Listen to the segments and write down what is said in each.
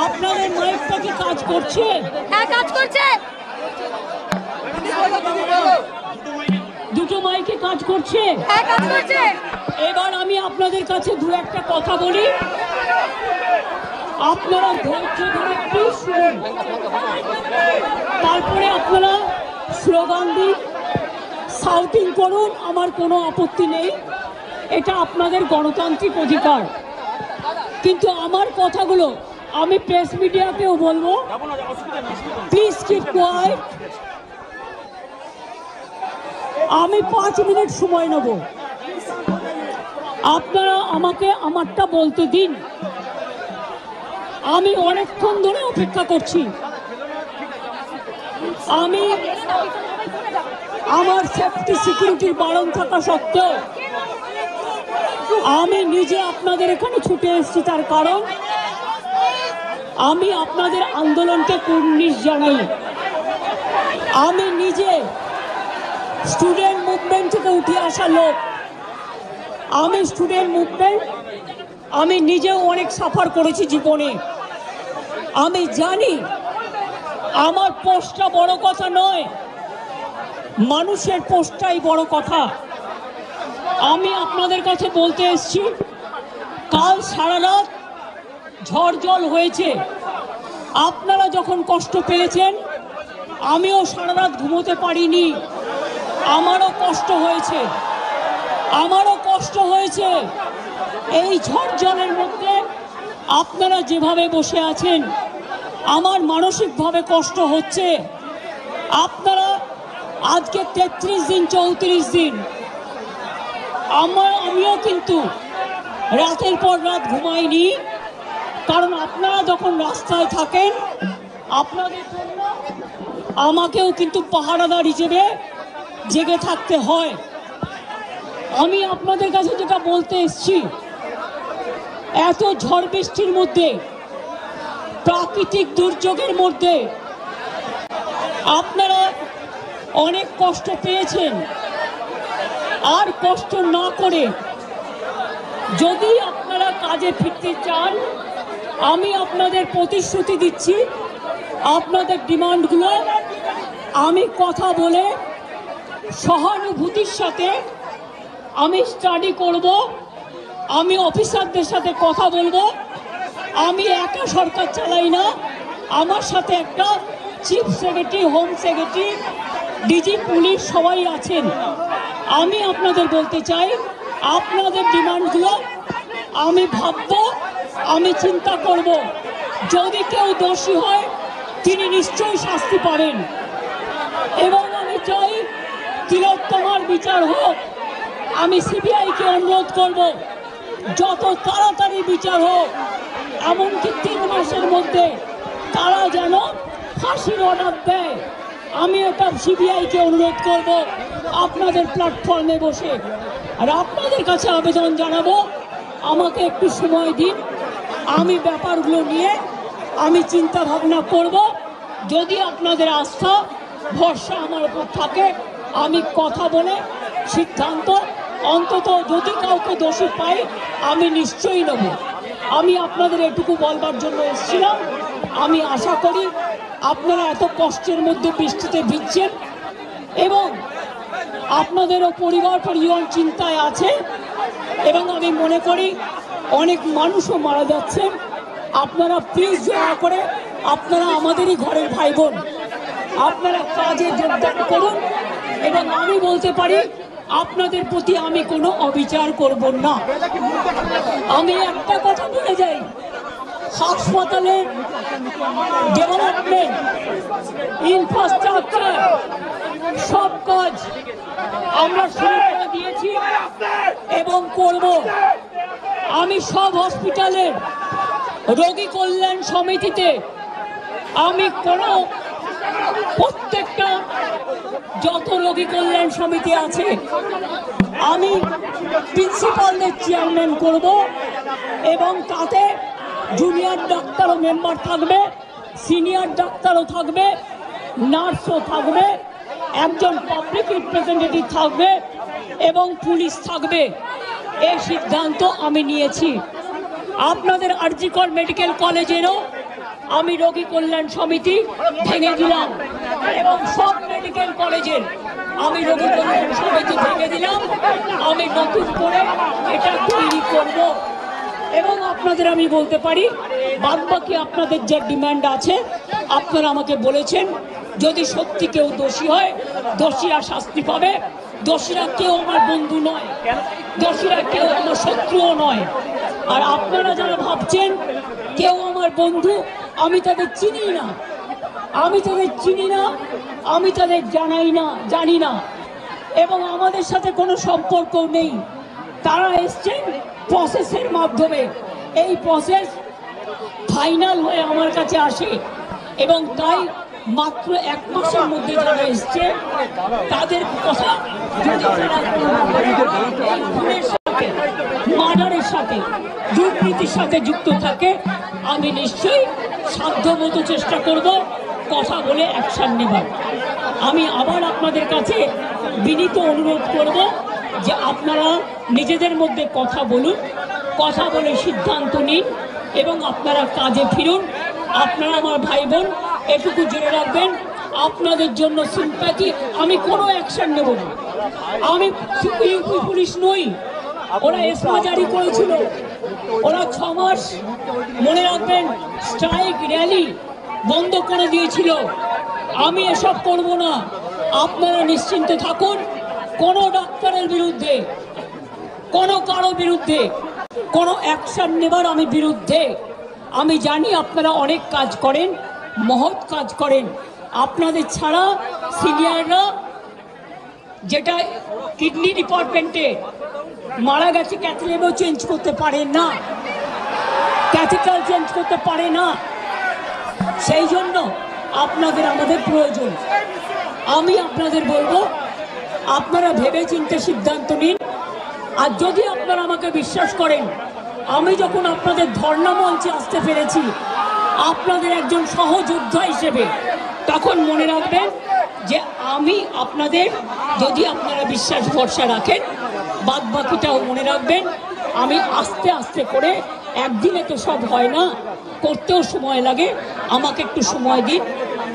আপনাদের মাইকটা কি কাজ করছে? হ্যাঁ, কাজ করছে। দুটো মাইকে কাজ করছে? হ্যাঁ, কাজ করছে। এবার আমি আপনাদের কাছে দু একটা কথা বলি, আপনারা ধৈর্য ধরে প্লিজ শুনুন, তারপরে আপনারা স্লোগান দিন, শাউটিং করুন, আমার কোনো আপত্তি নেই, এটা আপনাদের গণতান্ত্রিক অধিকার। কিন্তু আমার কথাগুলো আমি প্রেস মিডিয়াকেও বলবো, প্লিজ কিপ কোয়াইট। আমি 5 মিনিট সময় নেব, আপনারা আমাকে আমারটা বলতে দিন। আমি অনেকক্ষণ ধরে অপেক্ষা করছি। আমি আমার সেফটি সিকিউরিটির বারণ থাকা সত্ত্বেও আমি নিজে আপনাদের এখানে ছুটে এসেছি, তার কারণ আমি আপনাদের আন্দোলনকে কুর্নিশ জানাই। আমি নিজে স্টুডেন্ট মুভমেন্ট থেকে উঠে আসা লোক। আমি স্টুডেন্ট মুভমেন্ট, আমি নিজেও অনেক সাফার করেছি জীবনে। আমি জানি আমার পোস্টটা বড় কথা নয়, মানুষের পোস্টটাই বড় কথা। আমি আপনাদের কাছে বলতে এসেছি, কাল সারা রাত ঝড় জল হয়েছে, আপনারা যখন কষ্ট পেয়েছেন আমিও সারা রাত ঘুমোতে পারিনি, আমারও কষ্ট হয়েছে, আমারও কষ্ট হয়েছে। এই ঝড় জলের মধ্যে আপনারা যেভাবে বসে আছেন আমার মানসিকভাবে কষ্ট হচ্ছে। আপনারা আজকে 33 দিন 34 দিন, আমিও কিন্তু রাতের পর রাত ঘুমাইনি, কারণ আপনারা যখন রাস্তায় থাকেন আপনাদের জন্য আমাকেও কিন্তু পাহারাদার হিসেবে জেগে থাকতে হয়। আমি আপনাদের কাছে যেটা বলতে এসেছি, এত ঝড় বৃষ্টির মধ্যে, প্রাকৃতিক দুর্যোগের মধ্যে আপনারা অনেক কষ্ট পেয়েছেন। আর কষ্ট না করে যদি আপনারা কাজে ফিরতে চান, আমি আপনাদের প্রতিশ্রুতি দিচ্ছি, আপনাদের ডিমান্ডগুলো আমি কথা বলে সহানুভূতির সাথে আমি স্টাডি করব, আমি অফিসারদের সাথে কথা বলবো। আমি একা সরকার চালাই না, আমার সাথে একটা chief secretary, home secretary, DG police সবাই আছেন। আমি আপনাদের বলতে চাই, আপনাদের ডিমান্ডগুলো আমি ভাববো, আমি চিন্তা করব। যদি কেউ দোষী হয় তিনি নিশ্চয়ই শাস্তি পাবেন, এবং আমি চাই তিলোত্তমার বিচার হোক। আমি সিবিআইকে অনুরোধ করব যত তাড়াতাড়ি বিচার হোক, এমনকি 3 মাসের মধ্যে তারা যেন ফাঁসির অর্ডার দেয়। আমি এটা সিবিআইকে অনুরোধ করব আপনাদের প্ল্যাটফর্মে বসে। আর আপনাদের কাছে আবেদন জানাবো, আমাকে একটু সময় দিন, আমি ব্যাপারগুলো নিয়ে আমি চিন্তা ভাবনা করব। যদি আপনাদের আস্থা ভরসা আমার উপর থাকে, আমি কথা বলে সিদ্ধান্ত, অন্তত যদি কাউকে দোষী পাই আমি নিশ্চয়ই নেব। আমি আপনাদের এটুকু বলবার জন্য এসেছিলাম। আমি আশা করি আপনারা এত কষ্টের মধ্যে বৃষ্টিতে ভিজছেন এবং আপনাদেরও পরিবার পরিজন চিন্তায় আছে, এবং আমি মনে করি অনেক মানুষও মারা যাচ্ছেন। আপনারা প্লিজ দয়া করে, আপনারা আমাদেরই ঘরের ভাই বোন, আপনারা কাজে যোগদান করুন। এবং আমি বলতে পারি আপনাদের প্রতি আমি কোনো অবিচার করব না। আমি একটা কথা বলে যাই, হাসপাতালের ডেভেলপমেন্ট, ইনফ্রাস্ট্রাকচার, সব কাজ আমরা শুরু করে দিয়েছি এবং করব। আমি সব হসপিটালের রোগী কল্যাণ সমিতিতে আমি প্রত্যেকটা যত রোগী কল্যাণ সমিতি আছে আমি প্রিন্সিপালদের চেয়ারম্যান করব, এবং তাতে জুনিয়র ডাক্তারও মেম্বার থাকবে, সিনিয়র ডাক্তারও থাকবে, নার্সও থাকবে, একজন পাবলিক রিপ্রেজেন্টেটিভ থাকবে এবং পুলিশ থাকবে। এই সিদ্ধান্ত আমি নিয়েছি। আপনাদের আরজিকর মেডিকেল কলেজেরও আমি রোগী কল্যাণ সমিতি ভেঙে দিলাম এবং সব মেডিকেল কলেজের আমি রোগী কল্যাণ সমিতি ভেঙে দিলাম। আমি নতুন করে এটা তৈরি করব এবং আপনাদের আমি বলতে পারি বাদবাকি আপনাদের যে ডিমান্ড আছে আপনারা আমাকে বলেছেন যদি সত্যি কেউ দোষী হয় দোষীরা শাস্তি পাবে। দোষীরা কেউ আমার বন্ধু নয়, দোষীরা কেউ আমার শত্রুও নয়। আর আপনারা যারা ভাবছেন কেউ আমার বন্ধু, আমি তাদের চিনি না, আমি তাদের চিনি না, আমি তাদের জানি না এবং আমাদের সাথে কোনো সম্পর্ক নেই। তারা এসছেন প্রসেসের মাধ্যমে, এই প্রসেস ফাইনাল হয়ে আমার কাছে আসে এবং তাই মাত্র 1 মাসের মধ্যে যারা এসছে তাদের কথা যদি খুনের সাথে মার্ডারের সাথে দুর্নীতির সাথে যুক্ত থাকে আমি নিশ্চয়ই সাধ্যমতো চেষ্টা করব কথা বলে অ্যাকশন নেবার। আমি আবার আপনাদের কাছে বিনীত অনুরোধ করব যে আপনারা নিজেদের মধ্যে কথা বলুন, কথা বলে সিদ্ধান্ত নিন এবং আপনারা কাজে ফিরুন। আপনারা আমার ভাই বোন, এটুকু জেনে রাখবেন আপনাদের জন্য সিম্প্যাথি, আমি কোনো অ্যাকশন নেব না। আমি ইউপি পুলিশ নই, ওরা এসমা জারি করেছিল, ওরা 6 মাস মনে রাখবেন স্ট্রাইক র্যালি বন্ধ করে দিয়েছিল। আমি এসব করব না, আপনারা নিশ্চিন্ত থাকুন। কোনো ডাক্তারের বিরুদ্ধে, কোনো কারো বিরুদ্ধে কোনো অ্যাকশন নেবার আমি বিরুদ্ধে। আমি জানি আপনারা অনেক কাজ করেন, মহৎ কাজ করেন। আপনাদের ছাড়া সিনিয়ররা যেটা কিডনি ডিপার্টমেন্টে মারা গেছে ক্যাথলেটও চেঞ্জ করতে পারে না, ক্যাথেটার চেঞ্জ করতে পারে না। সেই জন্য আপনাদের আমাদের প্রয়োজন। আমি আপনাদের বলবো আপনারা ভেবে চিন্তে সিদ্ধান্ত নিন। আর যদি আপনারা আমাকে বিশ্বাস করেন, আমি যখন আপনাদের ধর্ণা মঞ্চে আসতে পেরেছি আপনাদের একজন সহযোদ্ধা হিসেবে, তখন মনে রাখবেন যে আমি আপনাদের, যদি আপনারা বিশ্বাস ভরসা রাখেন, বাদ বাকিটাও মনে রাখবেন আমি আস্তে আস্তে করে, একদিনে তো সব হয় না, করতেও সময় লাগে, আমাকে একটু সময় দিন।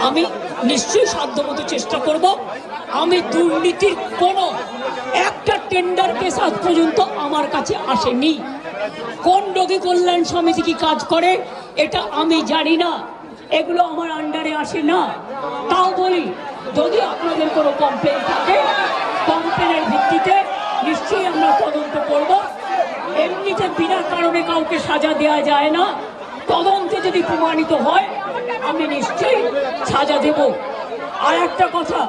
আমি নিশ্চয়ই সাধ্যমতো চেষ্টা করব। আমি দুর্নীতির কোনো একটা টেন্ডার কেস আজ পর্যন্ত আমার কাছে আসেনি। কোন রোগী কল্যাণ সমিতি কি কাজ করে এটা আমি জানি না, এগুলো আমার আন্ডারে আসে না। তাও বলি, যদি আপনাদের কোনো কমপ্লেন থাকে, কমপ্লেনের ভিত্তিতে নিশ্চয়ই আমরা তদন্ত করব। এমনিতে বিনা কারণে কাউকে সাজা দেওয়া যায় না। তদন্তে যদি প্রমাণিত হয় আমি নিশ্চয়ই সাজা দেব। আর একটা কথা,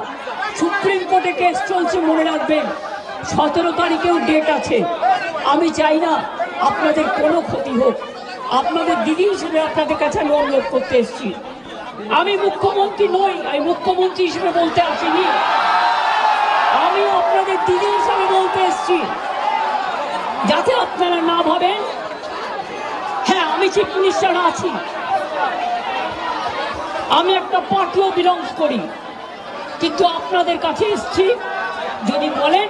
সুপ্রিম কোর্টে কেস চলছে, মনে রাখবেন 17 তারিখেও ডেট আছে। আমি চাই না আপনাদের কোনো ক্ষতি হোক। আপনাদের দিদি হিসেবে আপনাদের কাছে আমি অনুরোধ করতে এসেছি। আমি মুখ্যমন্ত্রী নই, আমি মুখ্যমন্ত্রী হিসেবে বলতে আসিনি, আমি আপনাদের দিদি হিসেবে বলতে এসেছি। যাতে আপনারা না ভাবেন হ্যাঁ আমি চিফ মিনিস্টার আছি, আমি একটা পার্টিও বিলংস করি, কিন্তু আপনাদের কাছে এসেছি যদি বলেন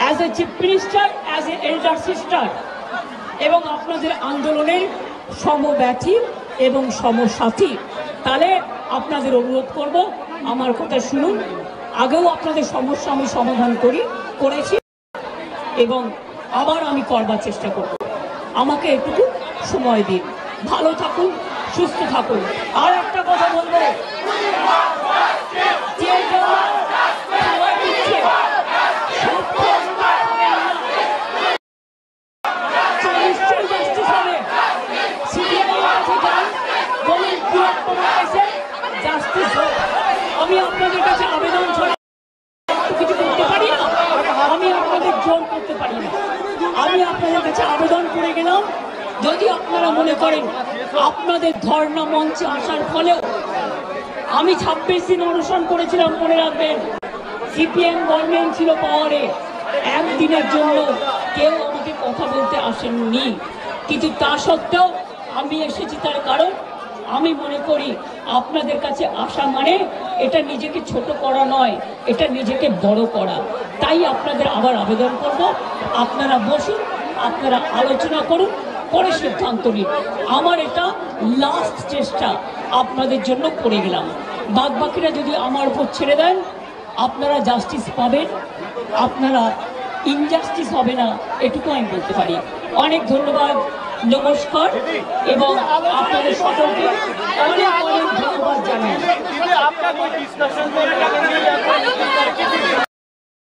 as a chief minister, as a elder sister এবং আপনাদের আন্দোলনের সমব্যথী এবং সমসাথী, তাহলে আপনাদের অনুরোধ করব আমার কথা শুনুন। আগেও আপনাদের সমস্যা আমি সমাধান করেছি এবং আবার আমি করবার চেষ্টা করব। আমাকে একটু সময় দিন। ভালো থাকুন, সুস্থ থাকুন। আর একটা কথা বলবো, আমি আপনাদের কাছে আবেদন ছাড়া কিছু করতে পারি না, আমি আপনাদের জোর করতে পারি না। আমি আপনাদের কাছে আবেদন করে গেলাম, যদি আপনারা মনে করেন আপনাদের ধর্ণা মঞ্চে আসার ফলেও, আমি 26 দিন অনশন করেছিলাম, মনে রাখবেন সিপিএম গভর্নমেন্ট ছিল পাওয়ারে, একদিনের জন্য কেউ আমাকে কথা বলতে আসেননি, কিন্তু তা সত্ত্বেও আমি এসেছি। তার কারণ আমি মনে করি আপনাদের কাছে আসা মানে এটা নিজেকে ছোট করা নয়, এটা নিজেকে বড় করা। তাই আপনাদের আবার আবেদন করব, আপনারা বসুন, আপনারা আলোচনা করুন, তারপরে সিদ্ধান্ত নিন। আমার এটা লাস্ট চেষ্টা, আপনাদের জন্য করে গেলাম। বাদ বাকিরা যদি আমার উপর ছেড়ে দেন, আপনারা জাস্টিস পাবেন, আপনারা ইনজাস্টিস হবে না, এটুকু আমি বলতে পারি। অনেক ধন্যবাদ, নমস্কার, এবং আপনাদের সকলকে অনেক অনেক ধন্যবাদ জানাই।